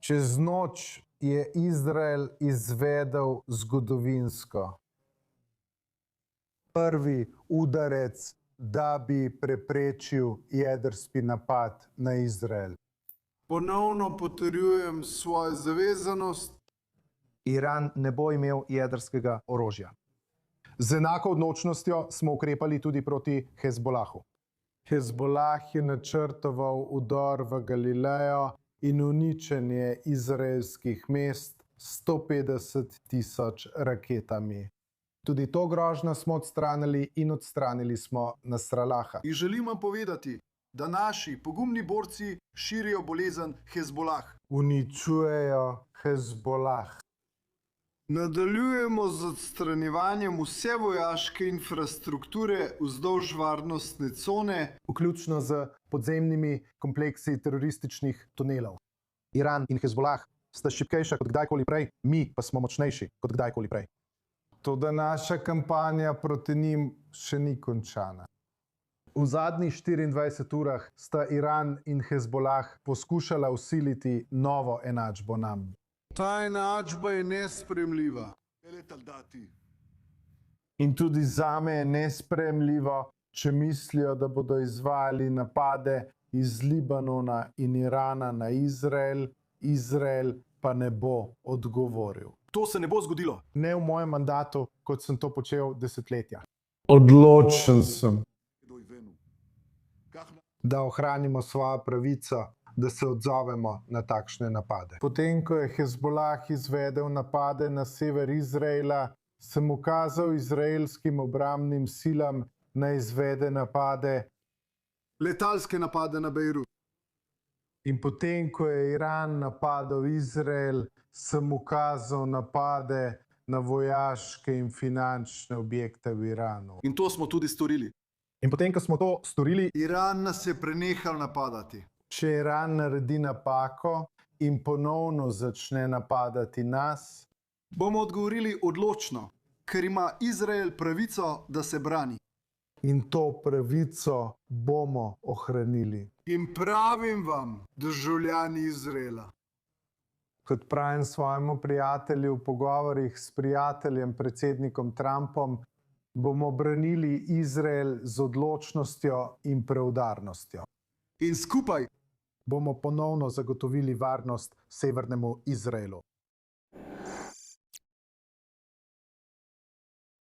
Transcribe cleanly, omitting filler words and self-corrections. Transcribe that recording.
Čez noč je Izrael izvedel zgodovinsko prvi udarec, da bi preprečil jedrski napad na Izrael. Ponovno potrjujem svojo zavezanost. Iran ne bo imel jedrskega orožja. Z enako odločnostjo smo ukrepali tudi proti Hezbolahu. Hezbolah je načrtoval vdor v Galilejo in uničenje izraelskih mest 150.000 raketami. Tudi to grožnjo smo odstranili in odstranili smo Nasralaha. In želim vam povedati, da naši pogumni borci širijo bolezen Hezbolah. Uničujejo Hezbolah. Nadaljujemo z odstranjevanjem vse vojaške infrastrukture vzdolž varnostne cone, vključno z podzemnimi kompleksi terorističnih tunelov. Iran in Hezbolah sta šibkejša kot kdajkoli prej, mi pa smo močnejši kot kdajkoli prej. Toda naša kampanja proti njim še ni končana. V zadnjih 24 urah sta Iran in Hezbolah poskušala vsiliti novo enačbo nam. Ta enačba je nesprejemljiva. In tudi zame je nesprejemljivo, če mislijo, da bodo izvajali napade iz Libanona in Irana na Izrael, Izrael pa ne bo odgovoril. To se ne bo zgodilo. Ne v mojem mandatu, kot sem to počel desetletja. Odločen sem, da ohranimo svojo pravico, da se odzovemo na takšne napade. Potem, ko je Hezbolah izvedel napade na sever Izraela, sem ukazal izraelskim obrambnim silam, naj izvede napade. Letalske napade na Bejrut. In potem, ko je Iran napadel Izrael, sem ukazal napade na vojaške in finančne objekte v Iranu. In to smo tudi storili. In potem, ko smo to storili, Iran nas je prenehal napadati. Če Iran naredi napako in ponovno začne napadati nas, bomo odgovorili odločno, ker ima Izrael pravico, da se brani. In to pravico bomo ohranili. In pravim vam, državljani Izraela, kot pravim svojemu prijatelju v pogovorih s prijateljem, predsednikom Trumpom, bomo branili Izrael z odločnostjo in preudarnostjo. In skupaj bomo ponovno zagotovili varnost severnemu Izraelu.